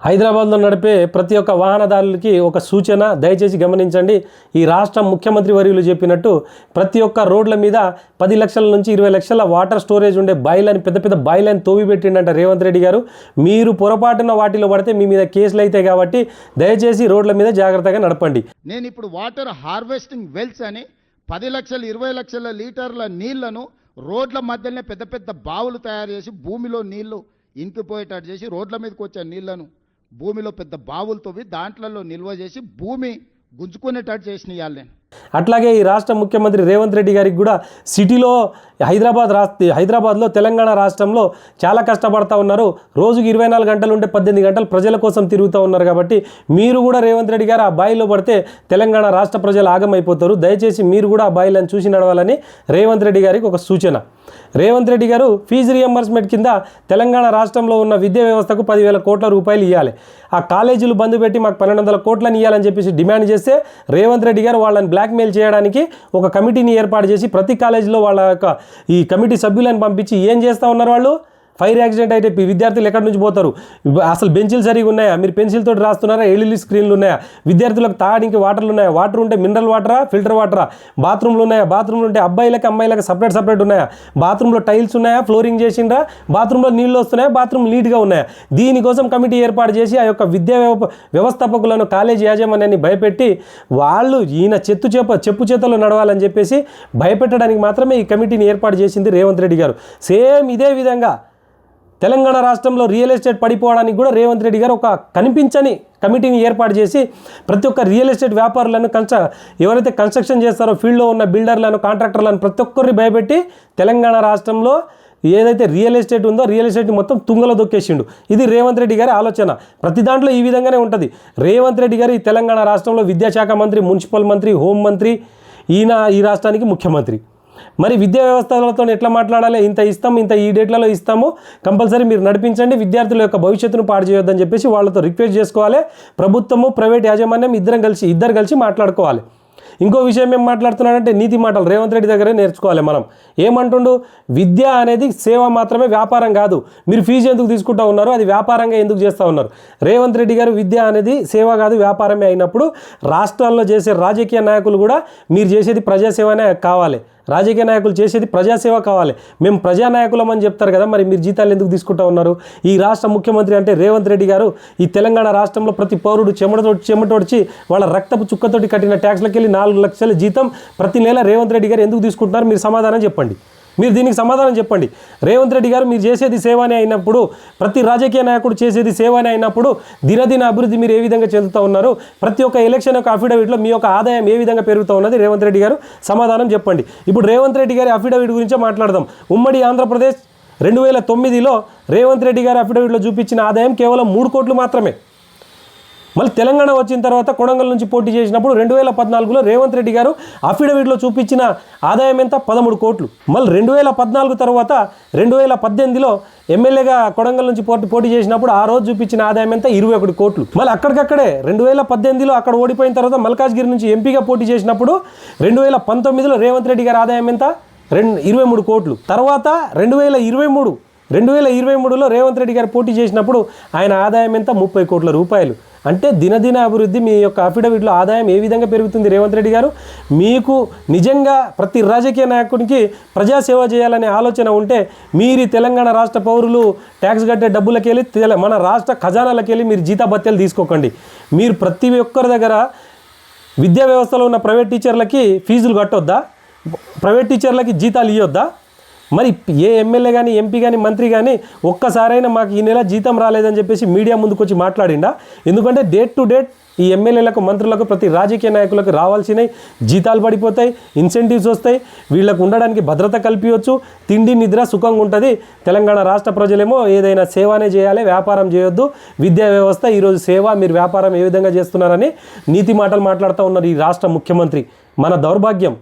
హైదరాబాద్లో నడిపే ప్రతి ఒక్క వాహనదారులకి ఒక సూచన, దయచేసి గమనించండి. ఈ రాష్ట్ర ముఖ్యమంత్రి వర్యులు చెప్పినట్టు ప్రతి ఒక్క రోడ్ల మీద 10 లక్షల నుంచి 20 లక్షల వాటర్ స్టోరేజ్ ఉండే బాయిలని, పెద్ద పెద్ద బాయిలని తోవి పెట్టిండంట రేవంత్ రెడ్డి గారు. మీరు పొరపాటున వాటిలో పడితే మీ మీద కేసులు అవుతాయి కాబట్టి దయచేసి రోడ్ల మీద జాగ్రత్తగా నడపండి. నేను ఇప్పుడు వాటర్ హార్వెస్టింగ్ వెల్స్ అని 10 లక్షల 20 లక్షల లీటర్ల నీళ్లను రోడ్ల మధ్యలోనే పెద్ద పెద్ద బావులు తయారు చేసి భూమిలో నీళ్లు ఇంకిపోయేటట్టు చేసి రోడ్ల మీదకి వచ్చే నీళ్లను భూమిలో పెద్ద బావులు తవ్వి దాంట్లలో నిల్వ చేసి భూమి గుంజుకునేటట్టు చేసిన ఇవ్వాలి. అట్లాగే ఈ రాష్ట్ర ముఖ్యమంత్రి రేవంత్ రెడ్డి గారికి కూడా సిటీలో హైదరాబాద్లో తెలంగాణ రాష్ట్రంలో చాలా కష్టపడతా ఉన్నారు. రోజుకి 24 గంటలు ఉంటే 18 గంటలు ప్రజల కోసం తిరుగుతూ ఉన్నారు. కాబట్టి మీరు కూడా రేవంత్ రెడ్డి గారు ఆ బాయిలో పడితే తెలంగాణ రాష్ట్ర ప్రజలు ఆగమైపోతారు. దయచేసి మీరు కూడా ఆ బాయిలను చూసి నడవాలని రేవంత్ రెడ్డి గారికి ఒక సూచన. రేవంత్ రెడ్డి గారు ఫీజు రియంబర్స్మెంట్ కింద తెలంగాణ రాష్ట్రంలో ఉన్న విద్యా వ్యవస్థకు 10,000 కోట్ల రూపాయలు ఇవ్వాలి. ఆ కాలేజీలు బంద్ పెట్టి మాకు 1,200 కోట్లని ఇవ్వాలని చెప్పేసి డిమాండ్ చేస్తే రేవంత్ రెడ్డి గారు వాళ్ళని బ్లాక్మెయిల్ చేయడానికి ఒక కమిటీని ఏర్పాటు చేసి ప్రతి కాలేజీలో వాళ్ళ యొక్క ఈ కమిటీ సభ్యులను పంపించి ఏం చేస్తూ ఉన్నారు వాళ్ళు? ఫైర్ యాక్సిడెంట్ అయితే విద్యార్థులు ఎక్కడి నుంచి పోతారు? అసలు బెంచీలు సరిగా ఉన్నాయా? మీరు పెన్సిల్ తోటి రాస్తున్నారా? ఎల్ఈడి స్క్రీన్లు ఉన్నాయా? విద్యార్థులకు తాగడానికి వాటర్లు ఉన్నాయా? వాటర్ ఉంటే మినరల్ వాటరా, ఫిల్టర్ వాటరా? బాత్రూమ్లు ఉన్నాయా? బాత్రూమ్లు ఉంటే అబ్బాయిలకు అమ్మాయిలకు సపరేట్ ఉన్నాయా? బాత్రూంలో టైల్స్ ఉన్నాయా? ఫ్లోరింగ్ చేసిండ్రా? బాత్రూంలో నీళ్ళు వస్తున్నాయా? బాత్రూమ్ నీట్గా ఉన్నాయా? దీనికోసం కమిటీ ఏర్పాటు చేసి ఆ యొక్క విద్యా వ్యవస్థాపకులను, కాలేజీ యాజమాన్యాన్ని భయపెట్టి వాళ్ళు ఈయన చెప్పు చేతలో నడవాలని చెప్పేసి భయపెట్టడానికి మాత్రమే ఈ కమిటీని ఏర్పాటు చేసింది రేవంత్ రెడ్డి గారు. సేమ్ ఇదే విధంగా తెలంగాణ రాష్ట్రంలో రియల్ ఎస్టేట్ పడిపోవడానికి కూడా రేవంత్ రెడ్డి గారు ఒక కనిపించని కమిటీని ఏర్పాటు చేసి ప్రతి ఒక్క రియల్ ఎస్టేట్ వ్యాపారులను ఎవరైతే కన్స్ట్రక్షన్ చేస్తారో ఫీల్డ్లో ఉన్న బిల్డర్లను, కాంట్రాక్టర్లను ప్రతి ఒక్కరిని భయపెట్టి తెలంగాణ రాష్ట్రంలో ఏదైతే రియల్ ఎస్టేట్ ఉందో రియల్ ఎస్టేట్ని మొత్తం తుంగలో దొక్కేసిండు. ఇది రేవంత్ రెడ్డి గారి ఆలోచన. ప్రతి దాంట్లో ఈ విధంగానే ఉంటుంది. రేవంత్ రెడ్డి గారు ఈ తెలంగాణ రాష్ట్రంలో విద్యాశాఖ మంత్రి, మున్సిపల్ మంత్రి, హోంమంత్రి, ఈయన ఈ రాష్ట్రానికి ముఖ్యమంత్రి. మరి విద్యా వ్యవస్థలతో ఎట్లా మాట్లాడాలి? ఇంత ఇస్తాము, ఇంత ఈ డేట్లలో ఇస్తాము, కంపల్సరీ మీరు నడిపించండి, విద్యార్థుల యొక్క భవిష్యత్తును పాడు చేయొద్దని చెప్పేసి వాళ్ళతో రిక్వెస్ట్ చేసుకోవాలి. ప్రభుత్వము, ప్రైవేట్ యాజమాన్యం ఇద్దరు కలిసి మాట్లాడుకోవాలి. ఇంకో విషయం ఏం మాట్లాడుతున్నాడంటే నీతి మాటలు రేవంత్ రెడ్డి దగ్గరే నేర్చుకోవాలి. మనం ఏమంటుండు? విద్య అనేది సేవ మాత్రమే, వ్యాపారం కాదు. మీరు ఫీజు ఎందుకు తీసుకుంటా ఉన్నారు? అది వ్యాపారంగా ఎందుకు చేస్తూ ఉన్నారు? రేవంత్ రెడ్డి గారు విద్య అనేది సేవ కాదు, వ్యాపారమే అయినప్పుడు రాష్ట్రాల్లో చేసే రాజకీయ నాయకులు కూడా మీరు చేసేది ప్రజాసేవనే కావాలి. రాజకీయ నాయకులు చేసేది ప్రజాసేవ కావాలి. మేము ప్రజానాయకులం అని చెప్తారు కదా, మరి మీరు జీతాలు ఎందుకు తీసుకుంటా ఉన్నారు? ఈ రాష్ట్ర ముఖ్యమంత్రి అంటే రేవంత్ రెడ్డి గారు ఈ తెలంగాణ రాష్ట్రంలో ప్రతి పౌరుడు చెమటొడిచి వాళ్ళ రక్తపు చుక్కతోటి కట్టిన ట్యాక్స్లకి వెళ్ళి 4 లక్షల జీతం ప్రతి నెల రేవంత్ రెడ్డి గారు ఎందుకు తీసుకుంటున్నారు? మీరు సమాధానం చెప్పండి. మీరు దీనికి సమాధానం చెప్పండి. రేవంత్ రెడ్డి గారు మీరు చేసేది సేవనే అయినప్పుడు, ప్రతి రాజకీయ నాయకుడు చేసేది సేవనే అయినప్పుడు దినదిన అభివృద్ధి మీరు ఏ విధంగా చెందుతూ ఉన్నారు? ప్రతి ఒక్క ఎలక్షన్ యొక్క అఫిడవిట్లో మీ యొక్క ఆదాయం ఏ విధంగా పెరుగుతూ ఉన్నది? రేవంత్ రెడ్డి గారు సమాధానం చెప్పండి. ఇప్పుడు రేవంత్ రెడ్డి గారి అఫిడవిట్ గురించే మాట్లాడదాం. ఉమ్మడి ఆంధ్రప్రదేశ్ 2009లో రేవంత్ రెడ్డి గారి అఫిడవిట్లో చూపించిన ఆదాయం కేవలం 3 కోట్లు మాత్రమే. మళ్ళీ తెలంగాణ వచ్చిన తర్వాత కొడంగల్ నుంచి పోటీ చేసినప్పుడు 2014లో రేవంత్ రెడ్డి గారు అఫిడవిట్లో చూపించిన ఆదాయం ఎంత? 13 కోట్లు. మళ్ళీ 2014 తర్వాత 2018లో ఎమ్మెల్యేగా కొడంగల్ నుంచి పోటీ చేసినప్పుడు ఆ రోజు చూపించిన ఆదాయం ఎంత? 21 కోట్లు. మళ్ళీ అక్కడికక్కడే 2018లో అక్కడ ఓడిపోయిన తర్వాత మల్కాజ్గిరి నుంచి ఎంపీగా పోటీ చేసినప్పుడు 2019లో రేవంత్ రెడ్డి గారి ఆదాయం ఎంత? 23 కోట్లు. తర్వాత 2023లో రేవంత్ రెడ్డి గారు పోటీ చేసినప్పుడు ఆయన ఆదాయం ఎంత? 30 కోట్ల రూపాయలు. అంటే దినదిన అభివృద్ధి మీ యొక్క అఫిడవిట్లో ఆదాయం ఏ విధంగా పెరుగుతుంది? రేవంత్ రెడ్డి గారు మీకు నిజంగా ప్రతి రాజకీయ నాయకునికి ప్రజాసేవ చేయాలనే ఆలోచన ఉంటే మీరు తెలంగాణ రాష్ట్ర పౌరులు ట్యాక్స్ కట్టే డబ్బులకి వెళ్ళి మన రాష్ట్ర ఖజానాలకు వెళ్ళి మీరు జీతాభత్యాలు తీసుకోకండి. మీరు ప్రతి ఒక్కరి దగ్గర విద్యా వ్యవస్థలో ఉన్న ప్రైవేట్ టీచర్లకి ఫీజులు కట్టొద్దా? ప్రైవేట్ టీచర్లకి జీతాలు ఇవ్వొద్దా? మరి ఏ ఎమ్మెల్యే కానీ, ఎంపీ కానీ, మంత్రి కానీ ఒక్కసారైనా మాకు ఈ నెల జీతం రాలేదని చెప్పేసి మీడియా ముందుకు వచ్చి మాట్లాడిండా? ఎందుకంటే డేట్ టు డేట్ ఈ ఎమ్మెల్యేలకు, మంత్రులకు, ప్రతి రాజకీయ నాయకులకు రావాల్సినవి జీతాలు పడిపోతాయి, ఇన్సెంటివ్స్ వస్తాయి, వీళ్ళకు ఉండడానికి భద్రత కల్పించవచ్చు, తిండి నిద్ర సుఖంగా ఉంటుంది. తెలంగాణ రాష్ట్ర ప్రజలేమో ఏదైనా సేవనే చేయాలి, వ్యాపారం చేయొద్దు. విద్యా వ్యవస్థ ఈరోజు సేవ, మీరు వ్యాపారం ఏ విధంగా చేస్తున్నారని నీతి మాటలు మాట్లాడుతూ ఉన్నారు ఈ రాష్ట్ర ముఖ్యమంత్రి. మన దౌర్భాగ్యం.